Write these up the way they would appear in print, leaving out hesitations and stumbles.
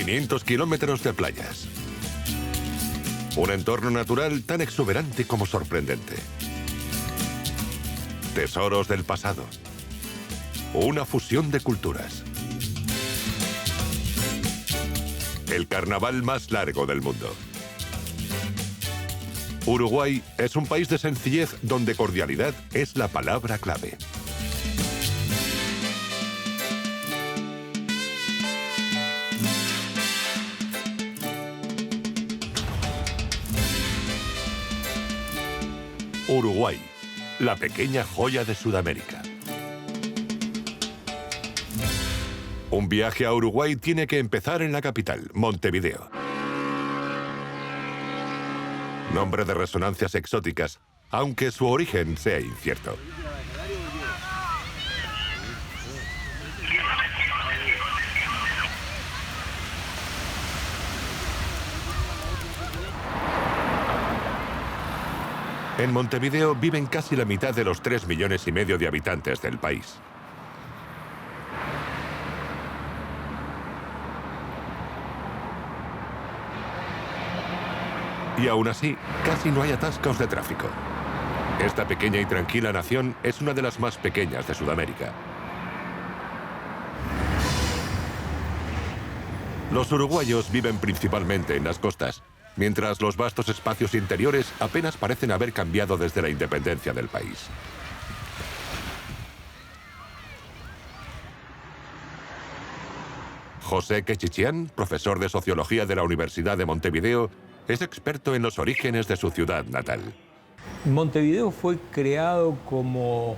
500 kilómetros de playas. Un entorno natural tan exuberante como sorprendente. Tesoros del pasado. Una fusión de culturas. El carnaval más largo del mundo. Uruguay es un país de sencillez donde cordialidad es la palabra clave. Uruguay, la pequeña joya de Sudamérica. Un viaje a Uruguay tiene que empezar en la capital, Montevideo. Nombre de resonancias exóticas, aunque su origen sea incierto. En Montevideo viven casi la mitad de los 3,5 millones de habitantes del país. Y aún así, casi no hay atascos de tráfico. Esta pequeña y tranquila nación es una de las más pequeñas de Sudamérica. Los uruguayos viven principalmente en las costas, mientras los vastos espacios interiores apenas parecen haber cambiado desde la independencia del país. José Quechichián, profesor de Sociología de la Universidad de Montevideo, es experto en los orígenes de su ciudad natal. Montevideo fue creado como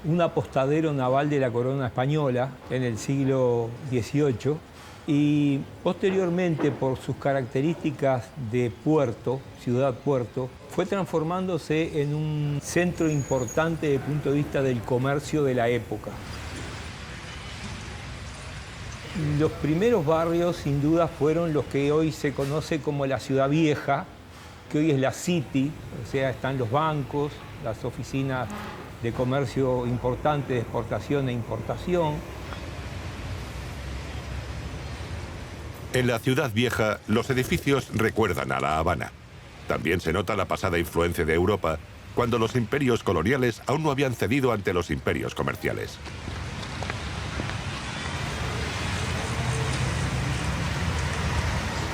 un apostadero naval de la corona española en el siglo XVIII y posteriormente, por sus características de puerto, ciudad-puerto, fue transformándose en un centro importante desde el punto de vista del comercio de la época. Los primeros barrios, sin duda, fueron los que hoy se conoce como la Ciudad Vieja, que hoy es la City, o sea, están los bancos, las oficinas de comercio importante de exportación e importación. En la Ciudad Vieja, los edificios recuerdan a La Habana. También se nota la pasada influencia de Europa, cuando los imperios coloniales aún no habían cedido ante los imperios comerciales.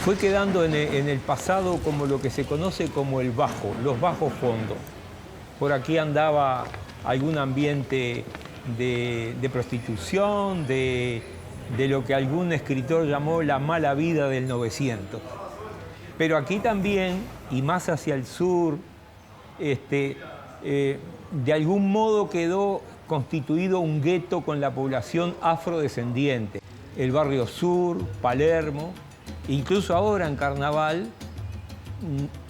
Fue quedando en el pasado como lo que se conoce como el bajo, los bajos fondos. Por aquí andaba algún ambiente de prostitución, de lo que algún escritor llamó la mala vida del 900. Pero aquí también, y más hacia el sur, de algún modo quedó constituido un gueto con la población afrodescendiente. El barrio sur, Palermo, incluso ahora en Carnaval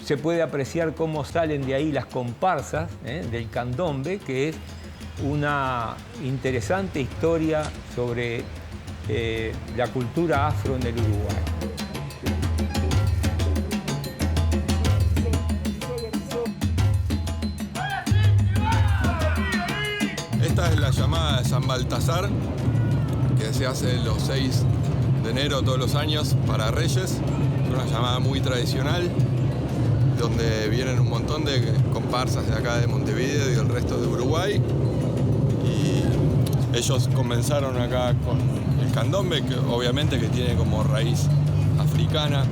se puede apreciar cómo salen de ahí las comparsas del candombe, que es una interesante historia sobre la cultura afro en el Uruguay. Esta es la llamada de San Baltasar, que se hace los 6 de enero todos los años para Reyes. Es una llamada muy tradicional, donde vienen un montón de comparsas de acá de Montevideo y del resto de Uruguay. Y ellos comenzaron acá con el candombe, que obviamente que tiene como raíz africana.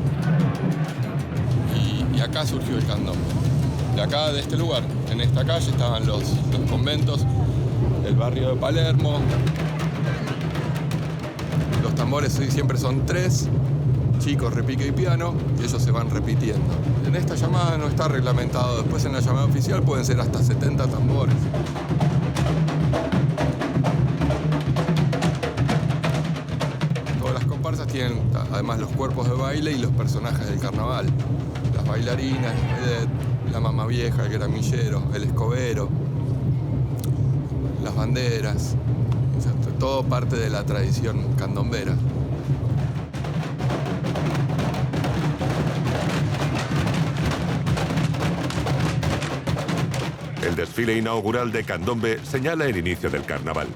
Y acá surgió el candombe. De acá, de este lugar, en esta calle, estaban los conventos, el barrio de Palermo. Los tambores siempre son 3, chicos, repique y piano, y ellos se van repitiendo. En esta llamada no está reglamentado, después en la llamada oficial pueden ser hasta 70 tambores. Todas las comparsas tienen además los cuerpos de baile y los personajes del carnaval. Las bailarinas, la mamá vieja, el gramillero, el escobero, las banderas. Todo parte de la tradición candombera. El desfile inaugural de candombe señala el inicio del carnaval.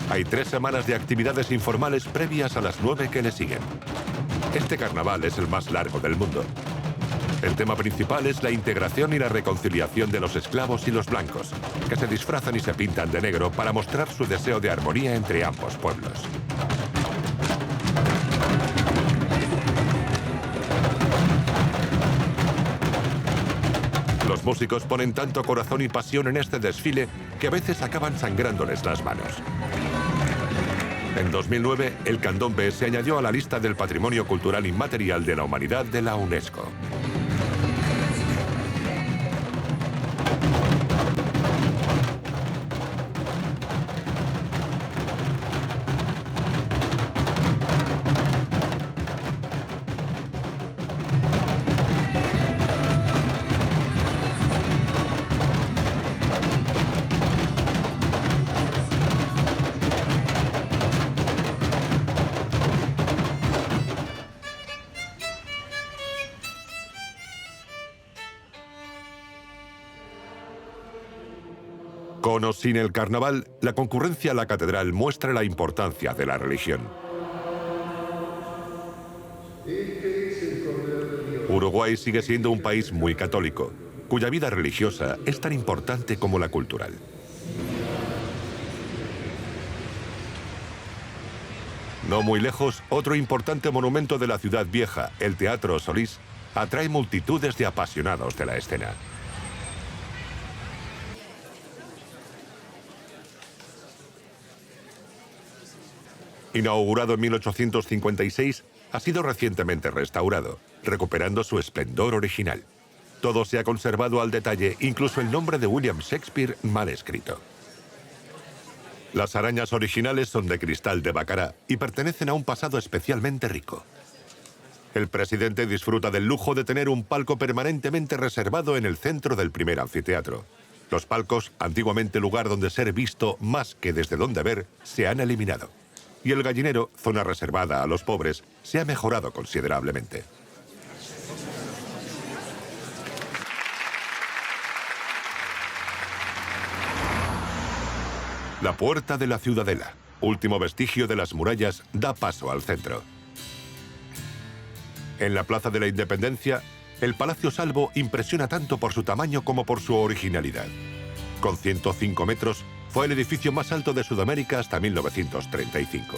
Hay 3 semanas de actividades informales previas a las 9 que le siguen. Este carnaval es el más largo del mundo. El tema principal es la integración y la reconciliación de los esclavos y los blancos, que se disfrazan y se pintan de negro para mostrar su deseo de armonía entre ambos pueblos. Los músicos ponen tanto corazón y pasión en este desfile que a veces acaban sangrándoles las manos. En 2009, el candombe se añadió a la lista del Patrimonio Cultural Inmaterial de la Humanidad de la UNESCO. Con o sin el carnaval, la concurrencia a la catedral muestra la importancia de la religión. Uruguay sigue siendo un país muy católico, cuya vida religiosa es tan importante como la cultural. No muy lejos, otro importante monumento de la ciudad vieja, el Teatro Solís, atrae multitudes de apasionados de la escena. Inaugurado en 1856, ha sido recientemente restaurado, recuperando su esplendor original. Todo se ha conservado al detalle, incluso el nombre de William Shakespeare mal escrito. Las arañas originales son de cristal de Baccarat y pertenecen a un pasado especialmente rico. El presidente disfruta del lujo de tener un palco permanentemente reservado en el centro del primer anfiteatro. Los palcos, antiguamente lugar donde ser visto más que desde donde ver, se han eliminado. Y el gallinero, zona reservada a los pobres, se ha mejorado considerablemente. La puerta de la Ciudadela, último vestigio de las murallas, da paso al centro. En la Plaza de la Independencia, el Palacio Salvo impresiona tanto por su tamaño como por su originalidad. Con 105 metros, fue el edificio más alto de Sudamérica hasta 1935.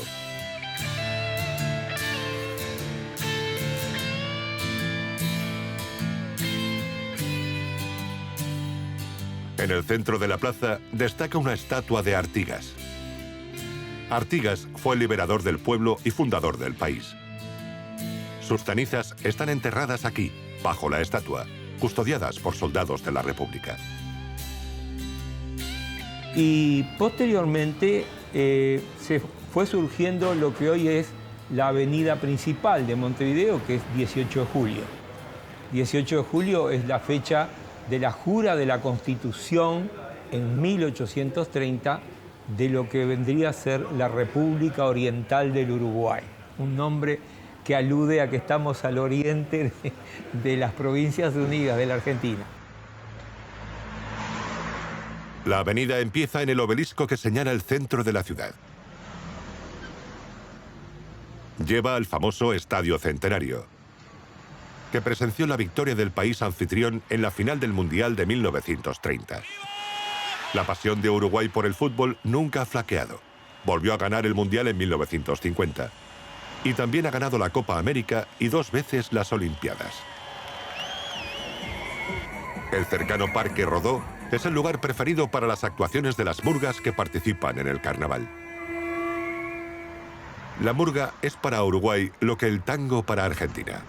En el centro de la plaza destaca una estatua de Artigas. Artigas fue el liberador del pueblo y fundador del país. Sus cenizas están enterradas aquí, bajo la estatua, custodiadas por soldados de la República. Y posteriormente se fue surgiendo lo que hoy es la avenida principal de Montevideo, que es 18 de julio. 18 de julio es la fecha de la jura de la Constitución en 1830 de lo que vendría a ser la República Oriental del Uruguay. Un nombre que alude a que estamos al oriente de las Provincias Unidas de la Argentina. La avenida empieza en el obelisco que señala el centro de la ciudad. Lleva al famoso Estadio Centenario, que presenció la victoria del país anfitrión en la final del Mundial de 1930. La pasión de Uruguay por el fútbol nunca ha flaqueado. Volvió a ganar el Mundial en 1950. Y también ha ganado la Copa América y 2 veces las Olimpiadas. El cercano Parque Rodó es el lugar preferido para las actuaciones de las murgas que participan en el carnaval. La murga es para Uruguay lo que el tango para Argentina.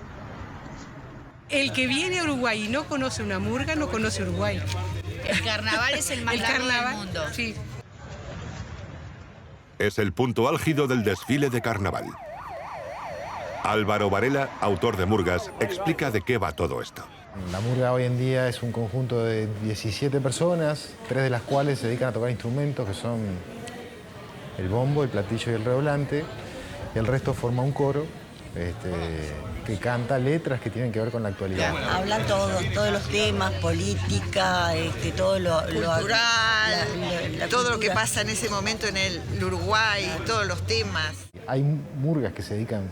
El que viene a Uruguay y no conoce una murga, no conoce Uruguay. El carnaval es el más largo del mundo. Sí. Es el punto álgido del desfile de carnaval. Álvaro Varela, autor de Murgas, explica de qué va todo esto. La murga hoy en día es un conjunto de 17 personas, 3 de las cuales se dedican a tocar instrumentos que son el bombo, el platillo y el redoblante. Y el resto forma un coro que canta letras que tienen que ver con la actualidad. Hablan todos los temas, política, todo lo cultural, la todo lo cultura. que pasa en ese momento en el Uruguay, todos los temas. Hay murgas que se dedican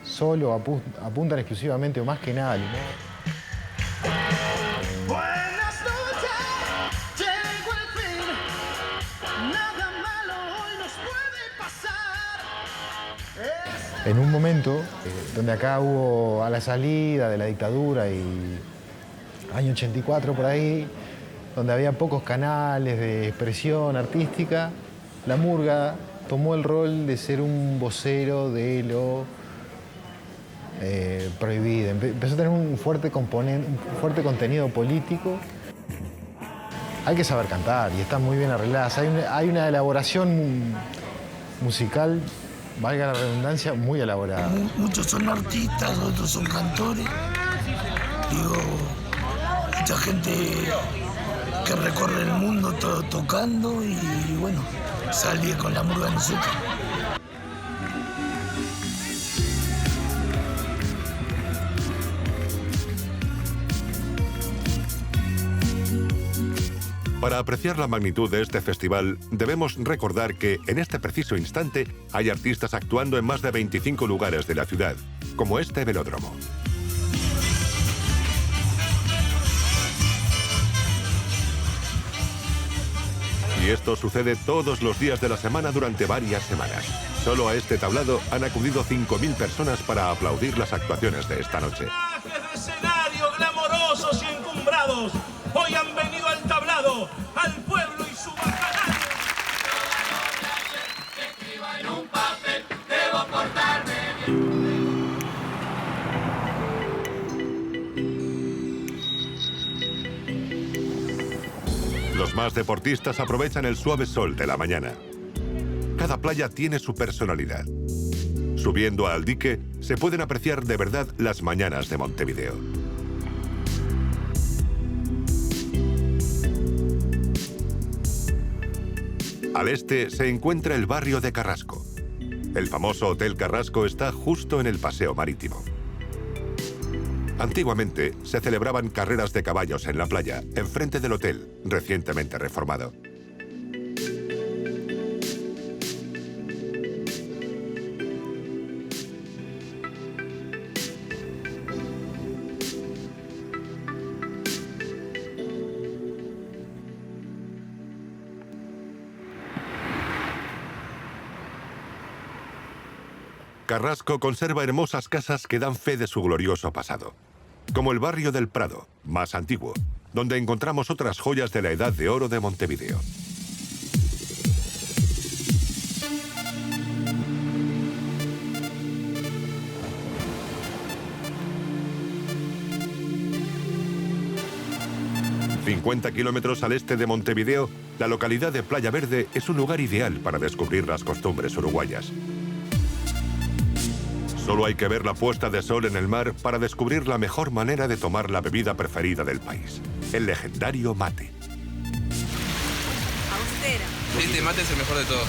solo apuntan exclusivamente o más que nada al humor. Buenas noches, llegó el fin. Nada malo hoy nos puede pasar. En un momento donde acá hubo a la salida de la dictadura y año 84 por ahí, donde había pocos canales de expresión artística, la murga tomó el rol de ser un vocero de lo prohibido. Empezó a tener un fuerte contenido político. Hay que saber cantar y están muy bien arregladas. Hay una elaboración musical, valga la redundancia, muy elaborada. Muchos son artistas, otros son cantores. Digo, mucha gente que recorre el mundo tocando y bueno, salir con la murga de nosotros. Para apreciar la magnitud de este festival, debemos recordar que en este preciso instante hay artistas actuando en más de 25 lugares de la ciudad, como este velódromo. Y esto sucede todos los días de la semana durante varias semanas. Solo a este tablado han acudido 5.000 personas para aplaudir las actuaciones de esta noche. De escenario glamorosos y encumbrados, hoy han venido al tablado, al pueblo y su bacalao. Escriba en un papel, debo portarme bien. Los más deportistas aprovechan el suave sol de la mañana. Cada playa tiene su personalidad. Subiendo al dique, se pueden apreciar de verdad las mañanas de Montevideo. Al este se encuentra el barrio de Carrasco. El famoso Hotel Carrasco está justo en el paseo marítimo. Antiguamente se celebraban carreras de caballos en la playa, enfrente del hotel, recientemente reformado. Carrasco conserva hermosas casas que dan fe de su glorioso pasado, como el barrio del Prado, más antiguo, donde encontramos otras joyas de la Edad de Oro de Montevideo. ...50 kilómetros al este de Montevideo, la localidad de Playa Verde es un lugar ideal para descubrir las costumbres uruguayas. Solo hay que ver la puesta de sol en el mar para descubrir la mejor manera de tomar la bebida preferida del país, el legendario mate. Austera. Este mate es el mejor de todos.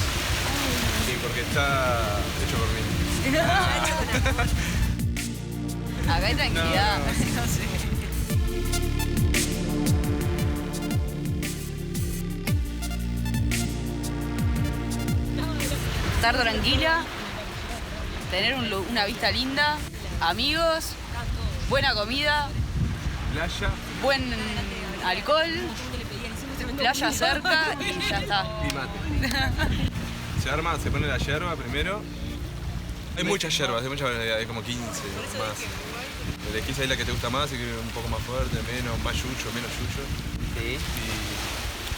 Sí, porque está hecho por mí. Acá hay tranquilidad. No sé. Estar tranquila, tener una vista linda, amigos, buena comida, playa, buen alcohol, playa cerca y ya está. Y mate. Se arma, se pone la yerba primero. Hay muchas yerbas, hay muchas variedades, hay como 15 más. Elegís ahí la que te gusta más, si quieres un poco más fuerte, menos, más yucho, menos yucho. Sí.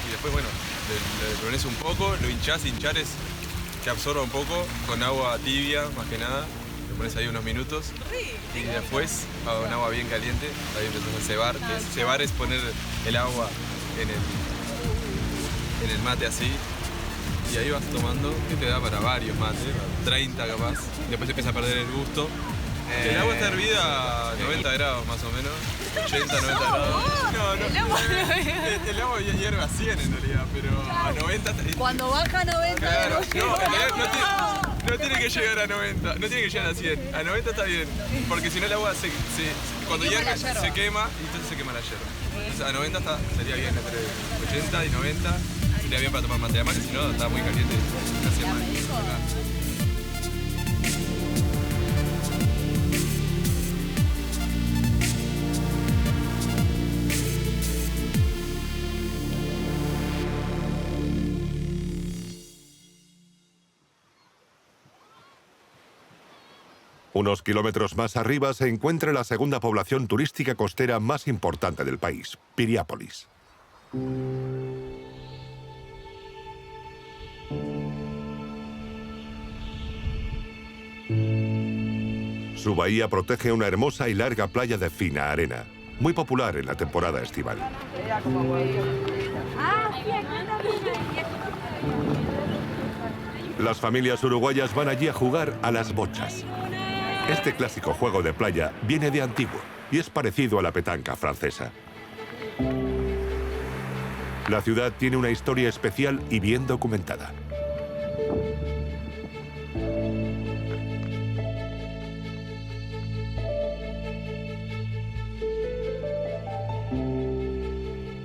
Y después, bueno, le pones un poco, lo hinchás, hinchar es que absorba un poco con agua tibia, más que nada. Lo pones ahí unos minutos y después con agua bien caliente, ahí empezás a cebar. Cebar es poner el agua en el mate así y ahí vas tomando, que te da para varios mates, 30 capaz. Después empieza a perder el gusto. El agua está hervida a 90 grados más o menos, 80, 90 grados. No, el agua hierve a 100 en realidad, pero a 90... Cuando baja a 90... Claro, no tiene que llegar a 90, no tiene que llegar a 100. A 90 está bien, porque si no el agua cuando hierve se quema y entonces se quema la yerba. Entonces a 90 sería bien, entre 80 y 90 sería bien para tomar mate. Además que si no está muy caliente, casi mal. Unos kilómetros más arriba se encuentra la segunda población turística costera más importante del país, Piriápolis. Su bahía protege una hermosa y larga playa de fina arena, muy popular en la temporada estival. Las familias uruguayas van allí a jugar a las bochas. Este clásico juego de playa viene de antiguo y es parecido a la petanca francesa. La ciudad tiene una historia especial y bien documentada.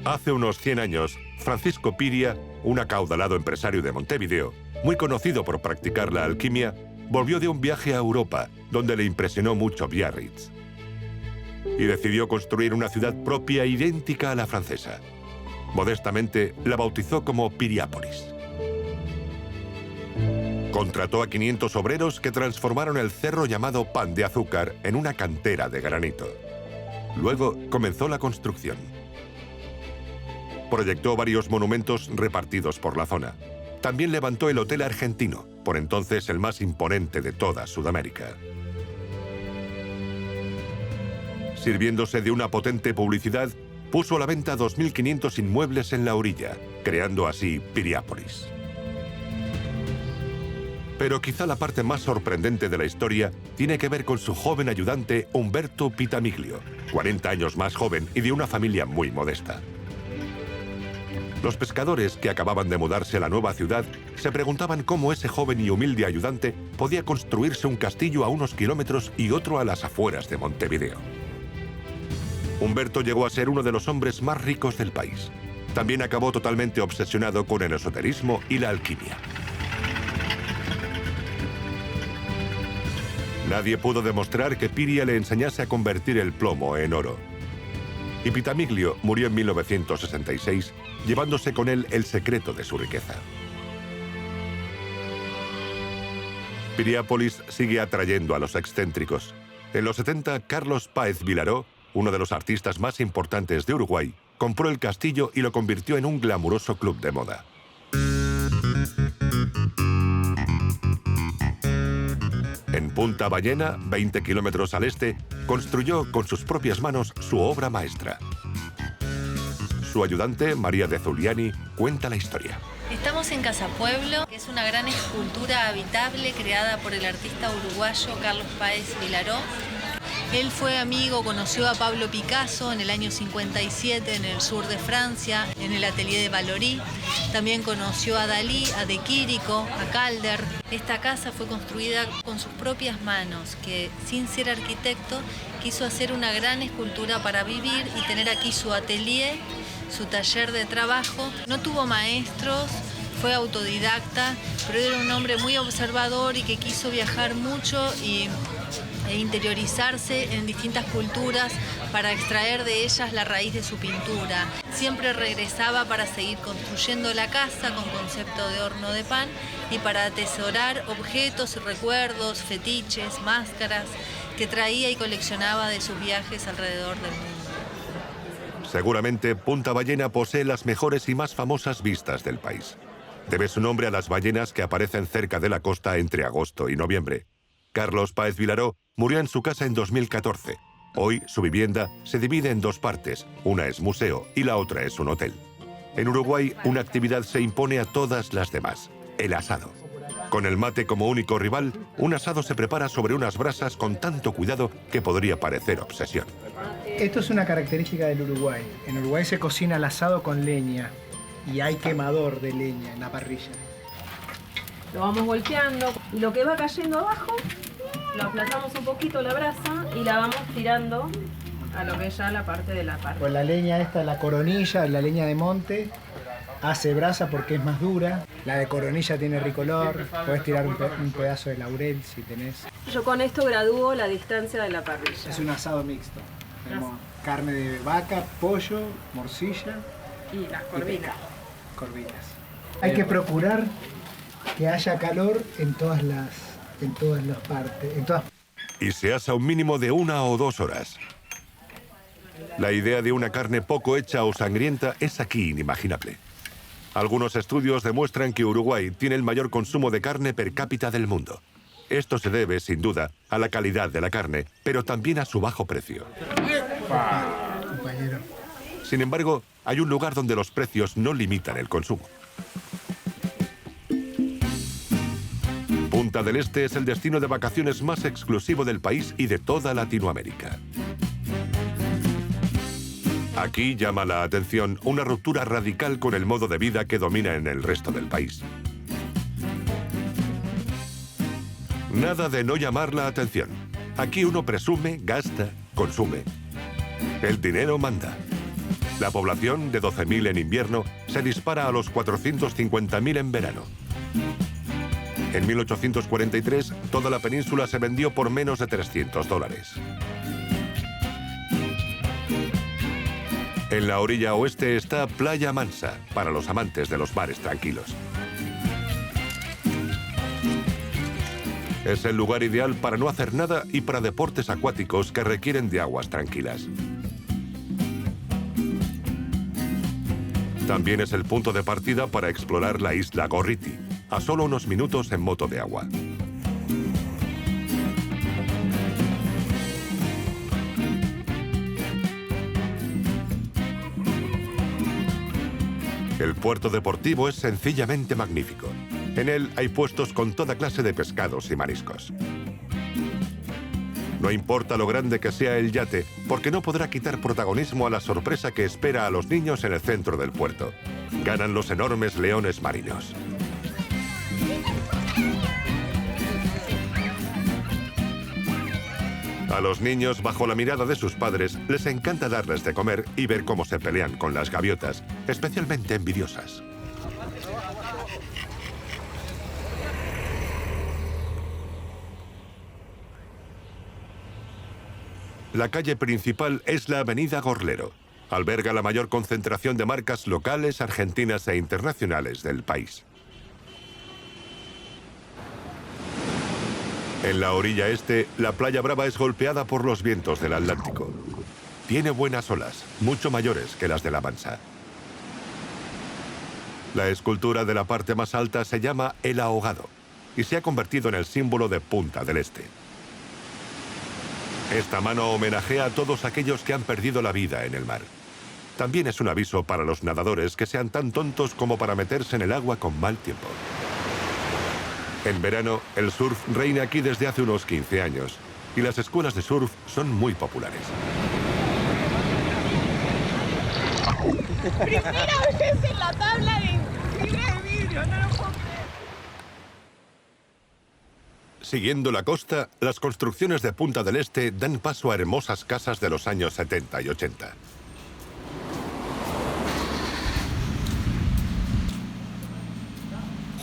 Hace unos 100 años, Francisco Piria, un acaudalado empresario de Montevideo, muy conocido por practicar la alquimia, volvió de un viaje a Europa, donde le impresionó mucho Biarritz. Y decidió construir una ciudad propia idéntica a la francesa. Modestamente, la bautizó como Piriápolis. Contrató a 500 obreros que transformaron el cerro llamado Pan de Azúcar en una cantera de granito. Luego comenzó la construcción. Proyectó varios monumentos repartidos por la zona. También levantó el Hotel Argentino, por entonces el más imponente de toda Sudamérica. Sirviéndose de una potente publicidad, puso a la venta 2.500 inmuebles en la orilla, creando así Piriápolis. Pero quizá la parte más sorprendente de la historia tiene que ver con su joven ayudante Umberto Pitamiglio, 40 años más joven y de una familia muy modesta. Los pescadores que acababan de mudarse a la nueva ciudad se preguntaban cómo ese joven y humilde ayudante podía construirse un castillo a unos kilómetros y otro a las afueras de Montevideo. Humberto llegó a ser uno de los hombres más ricos del país. También acabó totalmente obsesionado con el esoterismo y la alquimia. Nadie pudo demostrar que Piria le enseñase a convertir el plomo en oro. Y Pitamiglio murió en 1966, llevándose con él el secreto de su riqueza. Piriápolis sigue atrayendo a los excéntricos. En los 70, Carlos Páez Vilaró, uno de los artistas más importantes de Uruguay, compró el castillo y lo convirtió en un glamuroso club de moda. En Punta Ballena, 20 kilómetros al este, construyó con sus propias manos su obra maestra. Su ayudante, María de Zuliani, cuenta la historia. Estamos en Casa Pueblo, que es una gran escultura habitable creada por el artista uruguayo Carlos Páez Vilaró. Él fue amigo, conoció a Pablo Picasso en el año 57 en el sur de Francia, en el atelier de Valory. También conoció a Dalí, a De Quirico, a Calder. Esta casa fue construida con sus propias manos, que sin ser arquitecto quiso hacer una gran escultura para vivir y tener aquí su atelier, su taller de trabajo. No tuvo maestros, fue autodidacta, pero era un hombre muy observador y que quiso viajar mucho e interiorizarse en distintas culturas para extraer de ellas la raíz de su pintura. Siempre regresaba para seguir construyendo la casa con concepto de horno de pan y para atesorar objetos, recuerdos, fetiches, máscaras que traía y coleccionaba de sus viajes alrededor del mundo. Seguramente Punta Ballena posee las mejores y más famosas vistas del país. Debe su nombre a las ballenas que aparecen cerca de la costa entre agosto y noviembre. Carlos Páez Vilaró murió en su casa en 2014. Hoy su vivienda se divide en dos partes, una es museo y la otra es un hotel. En Uruguay, una actividad se impone a todas las demás, el asado. Con el mate como único rival, un asado se prepara sobre unas brasas con tanto cuidado que podría parecer obsesión. Esto es una característica del Uruguay. En Uruguay se cocina el asado con leña y hay quemador de leña en la parrilla. Lo vamos volteando y lo que va cayendo abajo lo aplatamos un poquito la brasa y la vamos tirando a lo que es ya la parte de la parrilla. Con la leña esta, la coronilla, la leña de monte, hace brasa porque es más dura. La de coronilla tiene ricolor, puedes tirar un pedazo de laurel si tenés. Yo con esto gradúo la distancia de la parrilla. Es un asado mixto. Tenemos carne de vaca, pollo, morcilla y las corvinas. Hay que procurar que haya calor en todas las partes, y se asa un mínimo de 1 o 2 horas. La idea de una carne poco hecha o sangrienta es aquí inimaginable. Algunos estudios demuestran que Uruguay tiene el mayor consumo de carne per cápita del mundo. Esto se debe, sin duda, a la calidad de la carne, pero también a su bajo precio. Sin embargo, hay un lugar donde los precios no limitan el consumo. Punta del Este es el destino de vacaciones más exclusivo del país y de toda Latinoamérica. Aquí llama la atención una ruptura radical con el modo de vida que domina en el resto del país. Nada de no llamar la atención. Aquí uno presume, gasta, consume. El dinero manda. La población, de 12.000 en invierno, se dispara a los 450.000 en verano. En 1843, toda la península se vendió por menos de $300. En la orilla oeste está Playa Mansa, para los amantes de los mares tranquilos. Es el lugar ideal para no hacer nada y para deportes acuáticos que requieren de aguas tranquilas. También es el punto de partida para explorar la isla Gorriti, a solo unos minutos en moto de agua. El puerto deportivo es sencillamente magnífico. En él hay puestos con toda clase de pescados y mariscos. No importa lo grande que sea el yate, porque no podrá quitar protagonismo a la sorpresa que espera a los niños en el centro del puerto. Ganan los enormes leones marinos. A los niños, bajo la mirada de sus padres, les encanta darles de comer y ver cómo se pelean con las gaviotas, especialmente envidiosas. La calle principal es la Avenida Gorlero. Alberga la mayor concentración de marcas locales, argentinas e internacionales del país. En la orilla este, la Playa Brava es golpeada por los vientos del Atlántico. Tiene buenas olas, mucho mayores que las de la Mansa. La escultura de la parte más alta se llama El Ahogado y se ha convertido en el símbolo de Punta del Este. Esta mano homenajea a todos aquellos que han perdido la vida en el mar. También es un aviso para los nadadores que sean tan tontos como para meterse en el agua con mal tiempo. En verano, el surf reina aquí desde hace unos 15 años y las escuelas de surf son muy populares. Primera vez en la tabla de fibra de vidrio, no lo puedo creer. Siguiendo la costa, las construcciones de Punta del Este dan paso a hermosas casas de los años 70 y 80.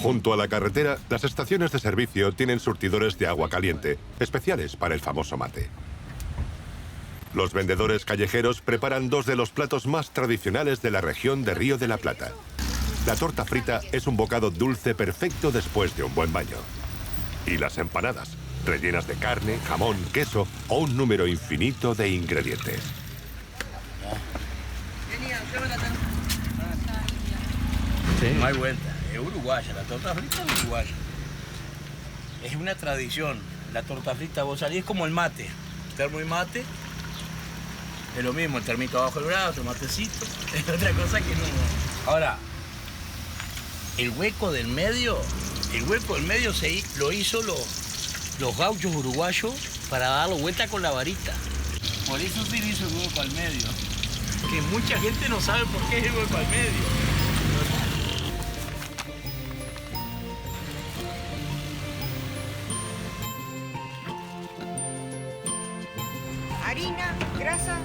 Junto a la carretera, las estaciones de servicio tienen surtidores de agua caliente, especiales para el famoso mate. Los vendedores callejeros preparan dos de los platos más tradicionales de la región de Río de la Plata. La torta frita es un bocado dulce perfecto después de un buen baño. Y las empanadas, rellenas de carne, jamón, queso o un número infinito de ingredientes. Sí. No hay vuelta. Es uruguaya, la torta frita es uruguaya. Es una tradición. La torta frita, vos salís como el mate. Termo y mate. Es lo mismo, el termito abajo del brazo, el matecito. Es otra cosa que no. Ahora, el hueco del medio lo hizo los gauchos uruguayos para darlo vuelta con la varita. Por eso se hizo el hueco al medio. Que mucha gente no sabe por qué es el hueco al medio. Harina, grasa,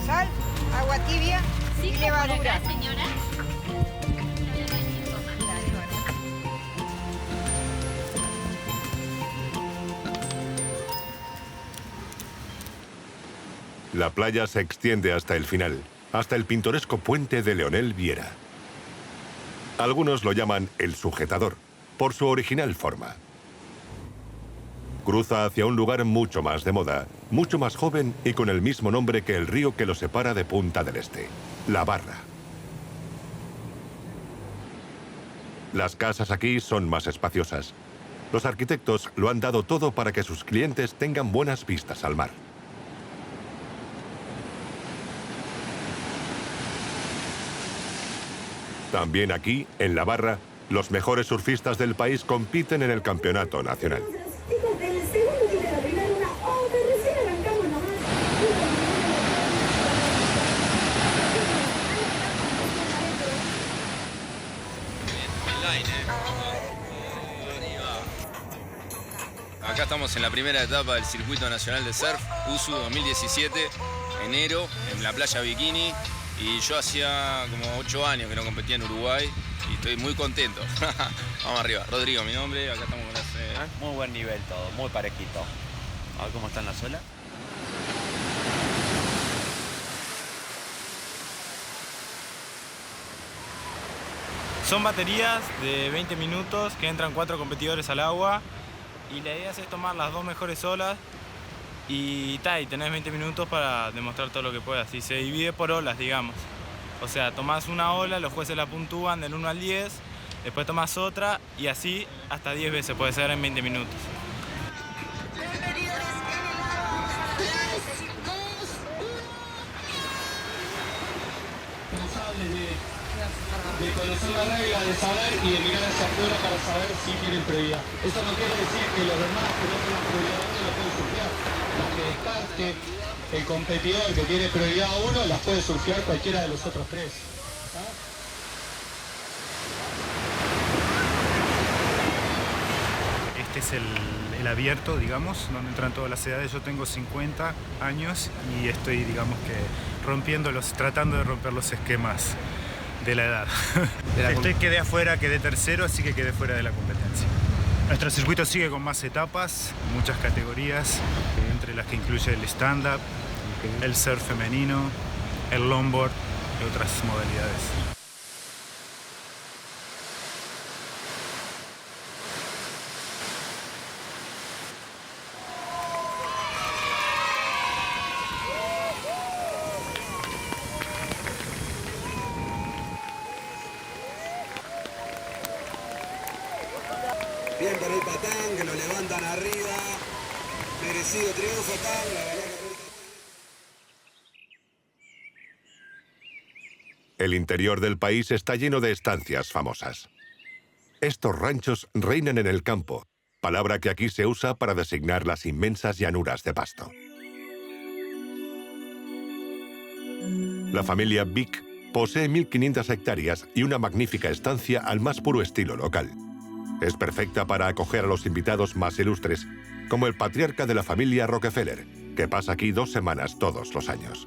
sal, agua tibia y levadura. Acá, señora. La playa se extiende hasta el final, hasta el pintoresco puente de Leonel Viera. Algunos lo llaman el sujetador, por su original forma. Cruza hacia un lugar mucho más de moda, mucho más joven y con el mismo nombre que el río que lo separa de Punta del Este, La Barra. Las casas aquí son más espaciosas. Los arquitectos lo han dado todo para que sus clientes tengan buenas vistas al mar. También aquí, en La Barra, los mejores surfistas del país compiten en el campeonato nacional. Acá estamos en la primera etapa del Circuito Nacional de Surf, USU 2017, enero, en la playa Bikini. Y yo hacía como 8 años que no competía en Uruguay y estoy muy contento. Vamos arriba. Rodrigo, mi nombre, acá estamos con las... Muy buen nivel todo, muy parejito. A ver cómo está en la suela. Son baterías de 20 minutos que entran 4 competidores al agua y la idea es tomar las 2 mejores olas y tenés 20 minutos para demostrar todo lo que puedas. Y se divide por olas, digamos. O sea, tomás una ola, los jueces la puntúan del 1 al 10, después tomás otra y así hasta 10 veces puede ser en 20 minutos. De conocer la regla, de saber y de mirar hacia afuera para saber si tienen prioridad. Eso no quiere decir que los demás que no tienen prioridad 1 lo pueden surfear. La que descarte el competidor que tiene prioridad 1 las puede surfear cualquiera de los otros 3. Este es el abierto, digamos, donde entran todas las edades. Yo tengo 50 años y estoy, digamos que, tratando de romper los esquemas de la edad. Quedé afuera, quedé tercero, así que quedé fuera de la competencia. Nuestro circuito sigue con más etapas, muchas categorías, entre las que incluye el stand-up, el surf femenino, el longboard y otras modalidades. Bien por el Patán, que lo levantan arriba. Merecido triunfo, Patán, la verdad que... El interior del país está lleno de estancias famosas. Estos ranchos reinan en el campo, palabra que aquí se usa para designar las inmensas llanuras de pasto. La familia Vic posee 1.500 hectáreas y una magnífica estancia al más puro estilo local. Es perfecta para acoger a los invitados más ilustres, como el patriarca de la familia Rockefeller, que pasa aquí 2 semanas todos los años.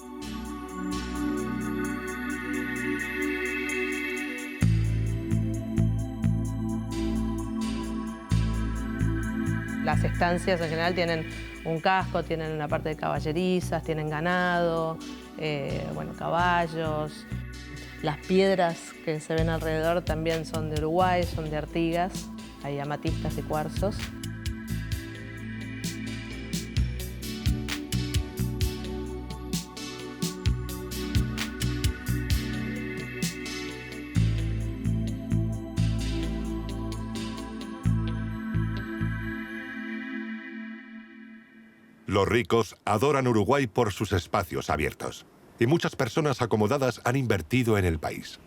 Las estancias en general tienen un casco, tienen una parte de caballerizas, tienen ganado, caballos. Las piedras que se ven alrededor también son de Uruguay, son de Artigas. Hay amatistas y cuarzos. Los ricos adoran Uruguay por sus espacios abiertos, y muchas personas acomodadas han invertido en el país.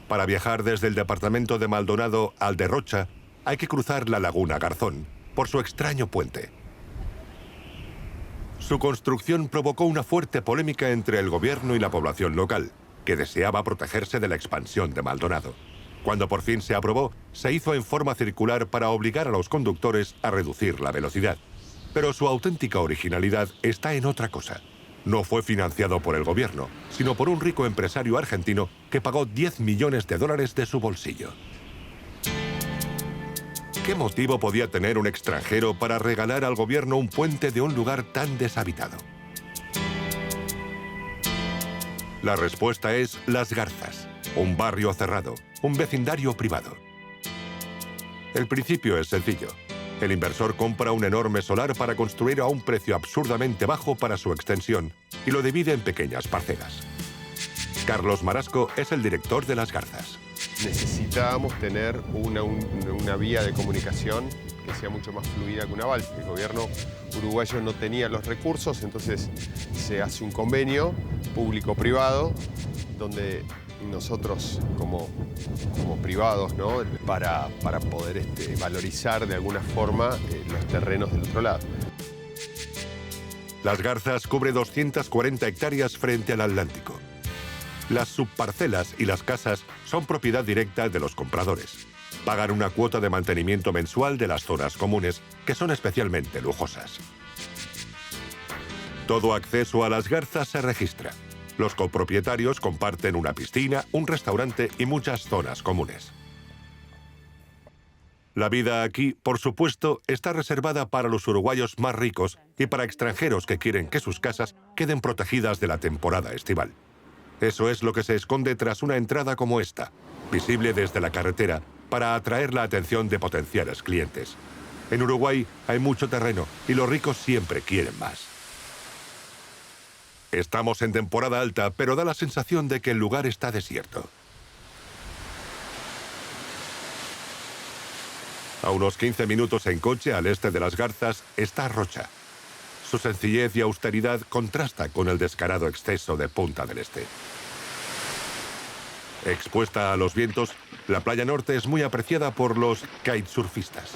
Para viajar desde el departamento de Maldonado al de Rocha, hay que cruzar la Laguna Garzón por su extraño puente. Su construcción provocó una fuerte polémica entre el gobierno y la población local, que deseaba protegerse de la expansión de Maldonado. Cuando por fin se aprobó, se hizo en forma circular para obligar a los conductores a reducir la velocidad. Pero su auténtica originalidad está en otra cosa. No fue financiado por el gobierno, sino por un rico empresario argentino que pagó $10 millones de su bolsillo. ¿Qué motivo podía tener un extranjero para regalar al gobierno un puente de un lugar tan deshabitado? La respuesta es Las Garzas, un barrio cerrado, un vecindario privado. El principio es sencillo. El inversor compra un enorme solar para construir a un precio absurdamente bajo para su extensión y lo divide en pequeñas parcelas. Carlos Marasco es el director de Las Garzas. Necesitábamos tener una vía de comunicación que sea mucho más fluida que un aval. El gobierno uruguayo no tenía los recursos, entonces se hace un convenio público-privado donde nosotros como privados, ¿no? para poder valorizar de alguna forma los terrenos del otro lado. Las Garzas cubre 240 hectáreas frente al Atlántico. Las subparcelas y las casas son propiedad directa de los compradores. Pagan una cuota de mantenimiento mensual de las zonas comunes, que son especialmente lujosas. Todo acceso a Las Garzas se registra. Los copropietarios comparten una piscina, un restaurante y muchas zonas comunes. La vida aquí, por supuesto, está reservada para los uruguayos más ricos y para extranjeros que quieren que sus casas queden protegidas de la temporada estival. Eso es lo que se esconde tras una entrada como esta, visible desde la carretera, para atraer la atención de potenciales clientes. En Uruguay hay mucho terreno y los ricos siempre quieren más. Estamos en temporada alta, pero da la sensación de que el lugar está desierto. A unos 15 minutos en coche al este de Las Garzas está Rocha. Su sencillez y austeridad contrasta con el descarado exceso de Punta del Este. Expuesta a los vientos, la playa norte es muy apreciada por los kitesurfistas.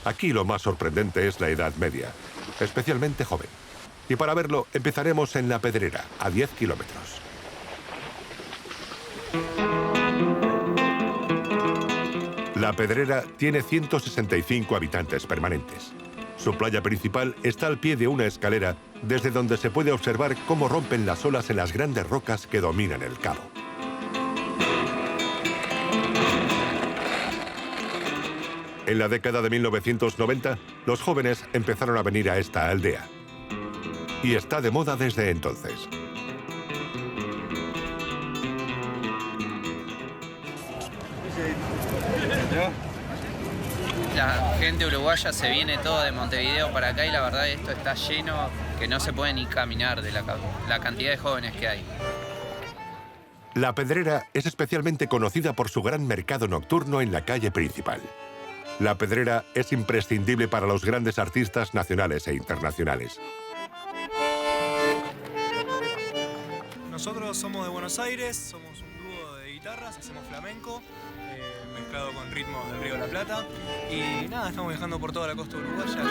Aquí lo más sorprendente es la Edad Media, especialmente joven. Y para verlo, empezaremos en La Pedrera, a 10 kilómetros. La Pedrera tiene 165 habitantes permanentes. Su playa principal está al pie de una escalera desde donde se puede observar cómo rompen las olas en las grandes rocas que dominan el cabo. En la década de 1990, los jóvenes empezaron a venir a esta aldea. Y está de moda desde entonces. La gente uruguaya se viene todo de Montevideo para acá y la verdad esto está lleno que no se puede ni caminar de la cantidad de jóvenes que hay. La Pedrera es especialmente conocida por su gran mercado nocturno en la calle principal. La Pedrera es imprescindible para los grandes artistas nacionales e internacionales. Nosotros somos de Buenos Aires, somos un dúo de guitarras, hacemos flamenco, mezclado con ritmos del Río de la Plata. Y nada, estamos viajando por toda la costa uruguaya.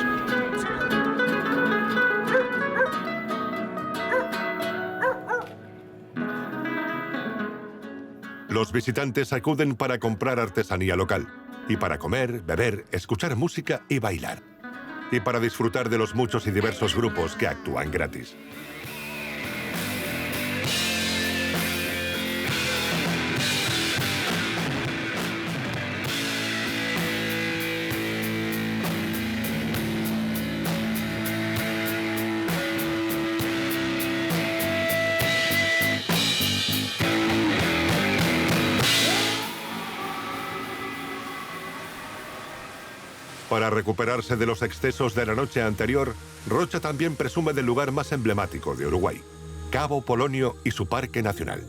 Los visitantes acuden para comprar artesanía local, y para comer, beber, escuchar música y bailar. Y para disfrutar de los muchos y diversos grupos que actúan gratis. Para recuperarse de los excesos de la noche anterior, Rocha también presume del lugar más emblemático de Uruguay, Cabo Polonio y su Parque Nacional.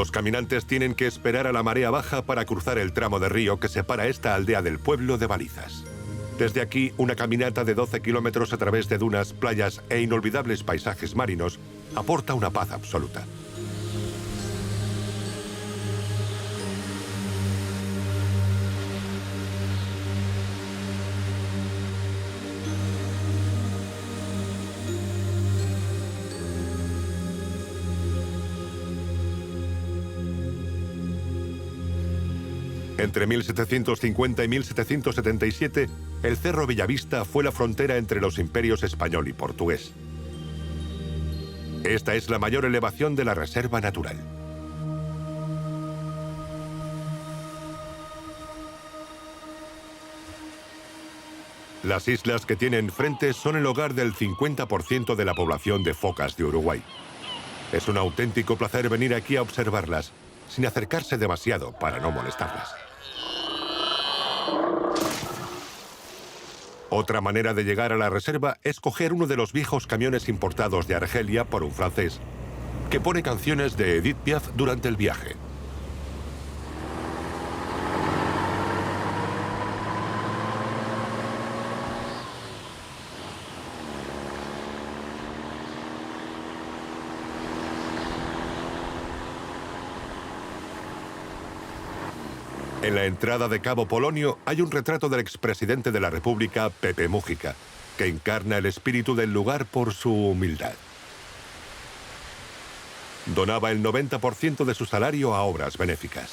Los caminantes tienen que esperar a la marea baja para cruzar el tramo de río que separa esta aldea del pueblo de Balizas. Desde aquí, una caminata de 12 kilómetros a través de dunas, playas e inolvidables paisajes marinos aporta una paz absoluta. Entre 1750 y 1777, el Cerro Bellavista fue la frontera entre los imperios español y portugués. Esta es la mayor elevación de la reserva natural. Las islas que tiene enfrente son el hogar del 50% de la población de focas de Uruguay. Es un auténtico placer venir aquí a observarlas, sin acercarse demasiado para no molestarlas. Otra manera de llegar a la reserva es coger uno de los viejos camiones importados de Argelia por un francés, que pone canciones de Edith Piaf durante el viaje. En la entrada de Cabo Polonio hay un retrato del expresidente de la República, Pepe Mújica, que encarna el espíritu del lugar por su humildad. Donaba el 90% de su salario a obras benéficas.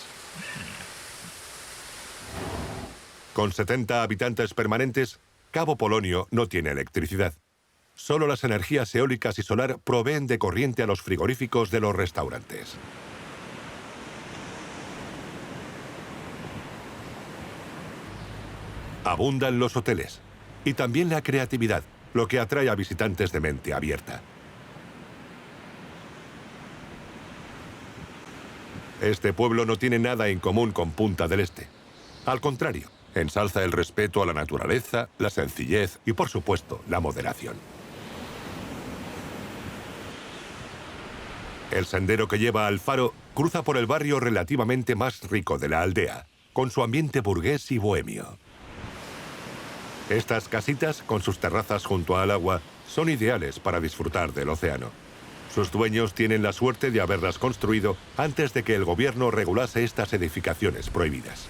Con 70 habitantes permanentes, Cabo Polonio no tiene electricidad. Solo las energías eólicas y solar proveen de corriente a los frigoríficos de los restaurantes. Abundan los hoteles y también la creatividad, lo que atrae a visitantes de mente abierta. Este pueblo no tiene nada en común con Punta del Este. Al contrario, ensalza el respeto a la naturaleza, la sencillez y, por supuesto, la moderación. El sendero que lleva al faro cruza por el barrio relativamente más rico de la aldea, con su ambiente burgués y bohemio. Estas casitas, con sus terrazas junto al agua, son ideales para disfrutar del océano. Sus dueños tienen la suerte de haberlas construido antes de que el gobierno regulase estas edificaciones prohibidas.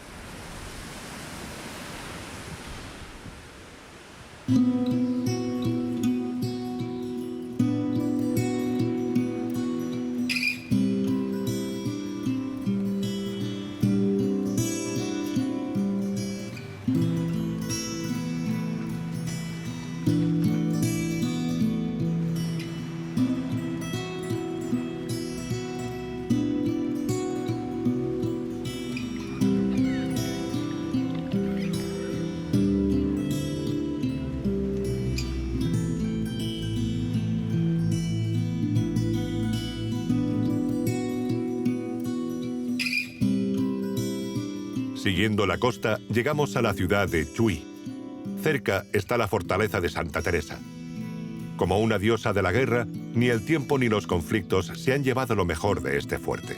Siguiendo la costa, llegamos a la ciudad de Chuy. Cerca está la fortaleza de Santa Teresa. Como una diosa de la guerra, ni el tiempo ni los conflictos se han llevado lo mejor de este fuerte.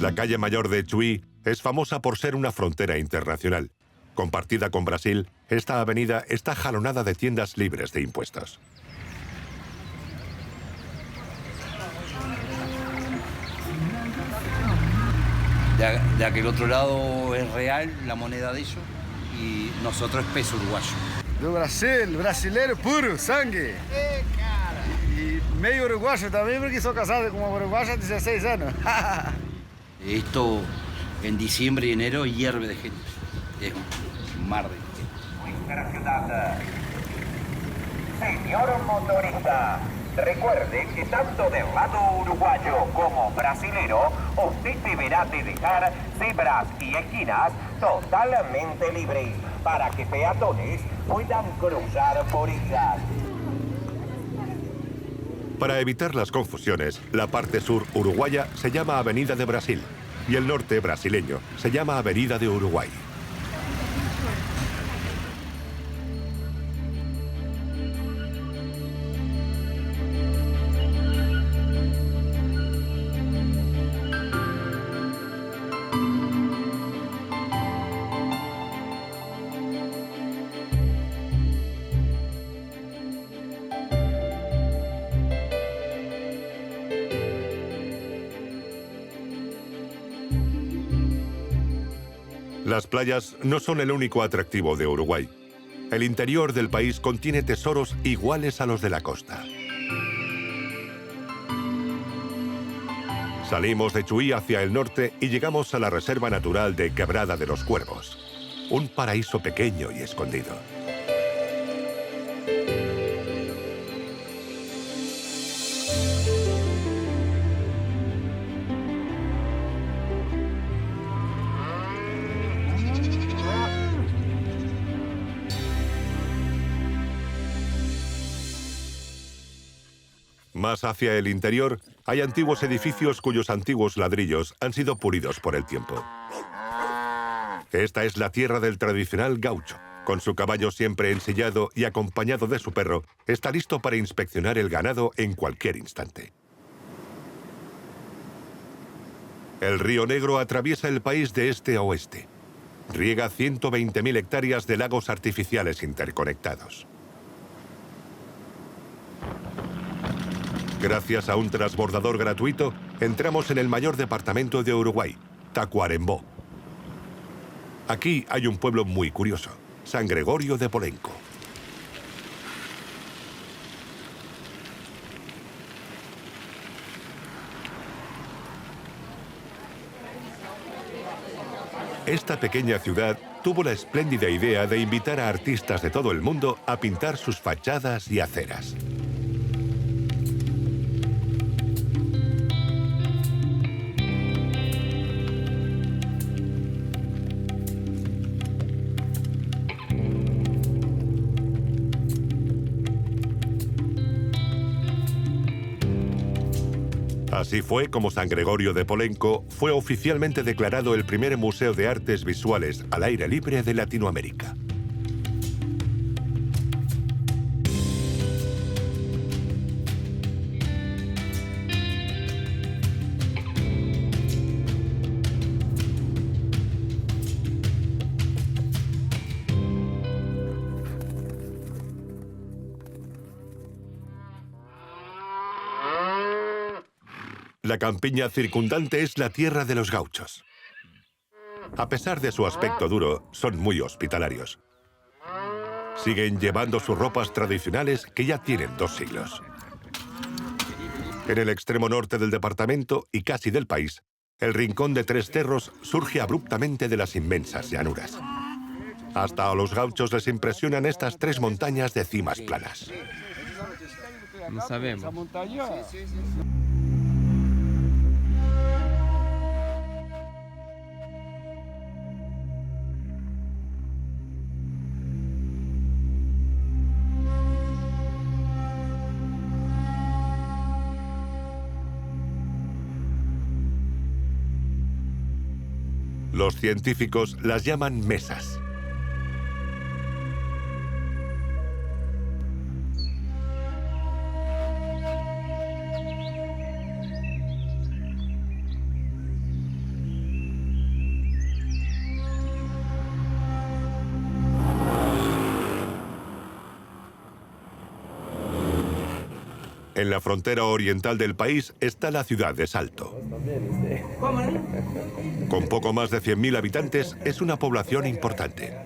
La calle mayor de Chuy es famosa por ser una frontera internacional. Compartida con Brasil, esta avenida está jalonada de tiendas libres de impuestos. De aquel otro lado es real la moneda de ellos y nosotros es peso uruguayo. Do Brasil, brasileiro puro, sangue. Y medio uruguayo también porque soy casado con una uruguaya de 16 años. Esto en diciembre y enero hierve de gente. Es un mar de gente. Señor motorista, recuerde que tanto del lado uruguayo como brasilero, usted deberá de dejar cebras y esquinas totalmente libres para que peatones puedan cruzar por ellas. Para evitar las confusiones, la parte sur uruguaya se llama Avenida de Brasil y el norte brasileño se llama Avenida de Uruguay. Las playas no son el único atractivo de Uruguay. El interior del país contiene tesoros iguales a los de la costa. Salimos de Chuy hacia el norte y llegamos a la Reserva Natural de Quebrada de los Cuervos. un paraíso pequeño y escondido. Más hacia el interior, hay antiguos edificios cuyos antiguos ladrillos han sido pulidos por el tiempo. Esta es la tierra del tradicional gaucho. Con su caballo siempre ensillado y acompañado de su perro, está listo para inspeccionar el ganado en cualquier instante. El río Negro atraviesa el país de este a oeste. Riega 120.000 hectáreas de lagos artificiales interconectados. Gracias a un transbordador gratuito, entramos en el mayor departamento de Uruguay, Tacuarembó. Aquí hay un pueblo muy curioso, San Gregorio de Polenco. Esta pequeña ciudad tuvo la espléndida idea de invitar a artistas de todo el mundo a pintar sus fachadas y aceras. Así fue como San Gregorio de Polenco fue oficialmente declarado el primer museo de artes visuales al aire libre de Latinoamérica. La campiña circundante es la tierra de los gauchos. A pesar de su aspecto duro, son muy hospitalarios. Siguen llevando sus ropas tradicionales que ya tienen 2 siglos. En el extremo norte del departamento y casi del país, el rincón de Tres Cerros surge abruptamente de las inmensas llanuras. Hasta a los gauchos les impresionan estas 3 montañas de cimas planas. No sabemos. Los científicos las llaman mesas. En la frontera oriental del país está la ciudad de Salto. Con poco más de 100.000 habitantes, es una población importante.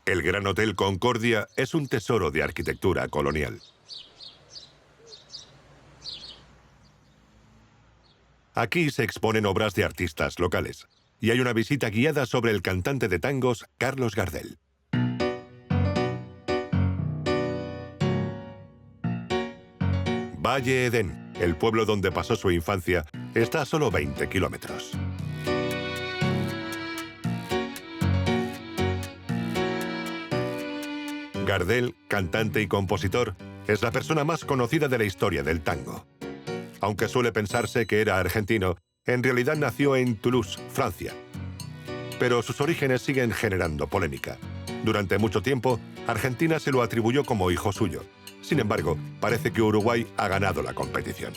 El Gran Hotel Concordia es un tesoro de arquitectura colonial. Aquí se exponen obras de artistas locales. Y hay una visita guiada sobre el cantante de tangos Carlos Gardel. Valle Edén, el pueblo donde pasó su infancia, está a solo 20 kilómetros. Gardel, cantante y compositor, es la persona más conocida de la historia del tango. Aunque suele pensarse que era argentino, en realidad nació en Toulouse, Francia. Pero sus orígenes siguen generando polémica. Durante mucho tiempo, Argentina se lo atribuyó como hijo suyo. Sin embargo, parece que Uruguay ha ganado la competición.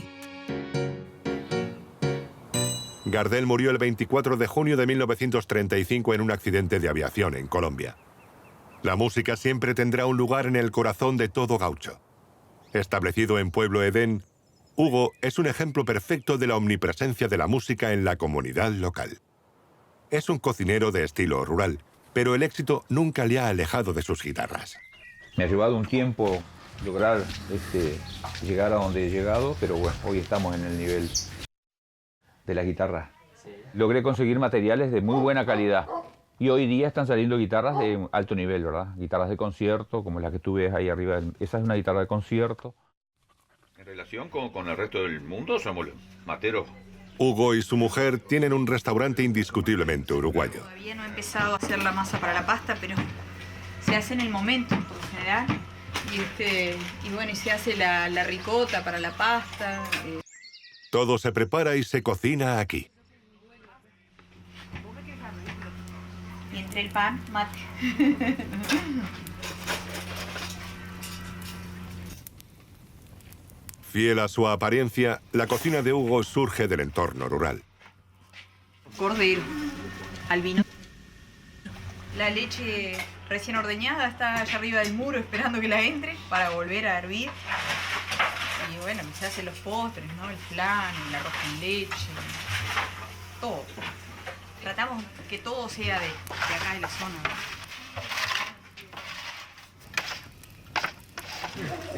Gardel murió el 24 de junio de 1935 en un accidente de aviación en Colombia. La música siempre tendrá un lugar en el corazón de todo gaucho. Establecido en Pueblo Edén, Hugo es un ejemplo perfecto de la omnipresencia de la música en la comunidad local. Es un cocinero de estilo rural, pero el éxito nunca le ha alejado de sus guitarras. Me ha llevado un tiempo lograr llegar a donde he llegado, pero bueno, hoy estamos en el nivel de la guitarra. Logré conseguir materiales de muy buena calidad y hoy día están saliendo guitarras de alto nivel, ¿verdad? Guitarras de concierto, como la que tú ves ahí arriba. Esa es una guitarra de concierto. En relación con el resto del mundo, somos materos. Hugo y su mujer tienen un restaurante indiscutiblemente uruguayo. Todavía no he empezado a hacer la masa para la pasta, pero se hace en el momento, por lo general. Y bueno, y se hace la ricota para la pasta. Todo se prepara y se cocina aquí. Y entre el pan, mate. Fiel a su apariencia, la cocina de Hugo surge del entorno rural. Cordero, albino. La leche recién ordeñada está allá arriba del muro esperando que la entre para volver a hervir. Y bueno, se hacen los postres, ¿no? El flan, el arroz con leche, todo. Tratamos que todo sea de acá de la zona, ¿no?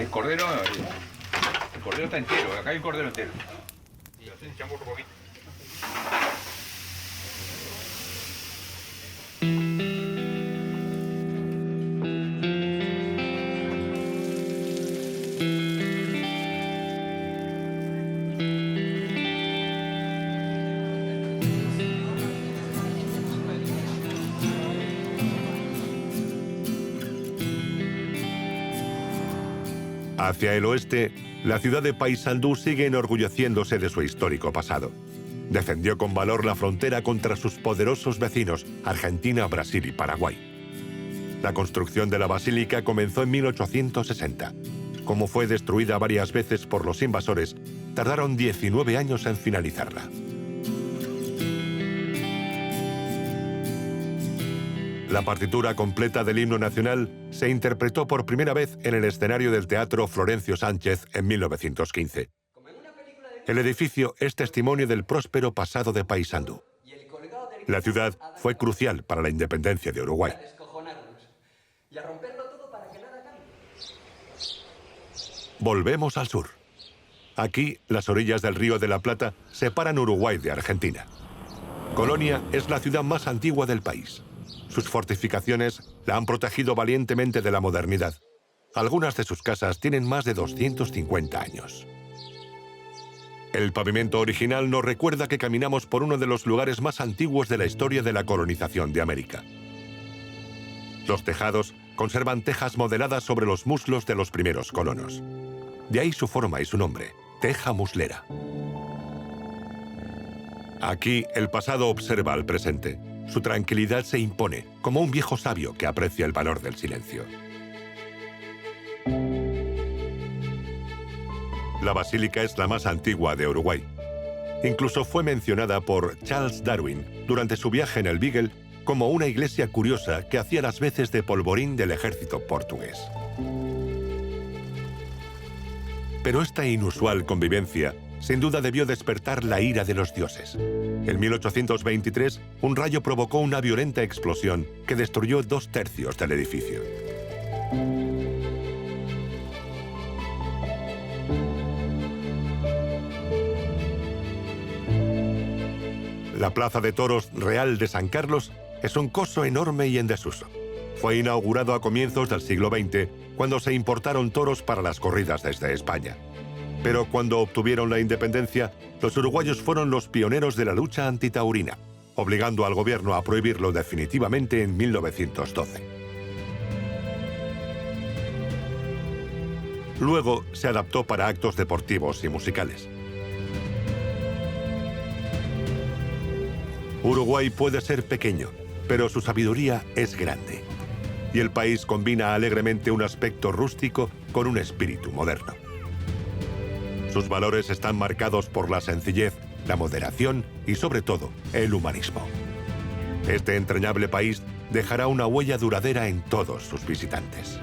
El cordero está entero, acá hay un cordero entero. Echamos un poquito. Hacia el oeste, la ciudad de Paysandú sigue enorgulleciéndose de su histórico pasado. Defendió con valor la frontera contra sus poderosos vecinos, Argentina, Brasil y Paraguay. La construcción de la basílica comenzó en 1860. Como fue destruida varias veces por los invasores, tardaron 19 años en finalizarla. La partitura completa del himno nacional se interpretó por primera vez en el escenario del Teatro Florencio Sánchez en 1915. El edificio es testimonio del próspero pasado de Paysandú. La ciudad fue crucial para la independencia de Uruguay. Volvemos al sur. Aquí, las orillas del Río de la Plata separan Uruguay de Argentina. Colonia es la ciudad más antigua del país. Sus fortificaciones la han protegido valientemente de la modernidad. Algunas de sus casas tienen más de 250 años. El pavimento original nos recuerda que caminamos por uno de los lugares más antiguos de la historia de la colonización de América. Los tejados conservan tejas modeladas sobre los muslos de los primeros colonos. De ahí su forma y su nombre, teja muslera. Aquí el pasado observa al presente. Su tranquilidad se impone, como un viejo sabio que aprecia el valor del silencio. La basílica es la más antigua de Uruguay. Incluso fue mencionada por Charles Darwin durante su viaje en el Beagle como una iglesia curiosa que hacía las veces de polvorín del ejército portugués. Pero esta inusual convivencia sin duda debió despertar la ira de los dioses. En 1823, un rayo provocó una violenta explosión que destruyó 2/3 del edificio. La Plaza de Toros Real de San Carlos es un coso enorme y en desuso. Fue inaugurado a comienzos del siglo XX, cuando se importaron toros para las corridas desde España. Pero cuando obtuvieron la independencia, los uruguayos fueron los pioneros de la lucha antitaurina, obligando al gobierno a prohibirlo definitivamente en 1912. Luego se adaptó para actos deportivos y musicales. Uruguay puede ser pequeño, pero su sabiduría es grande. Y el país combina alegremente un aspecto rústico con un espíritu moderno. Sus valores están marcados por la sencillez, la moderación y, sobre todo, el humanismo. Este entrañable país dejará una huella duradera en todos sus visitantes.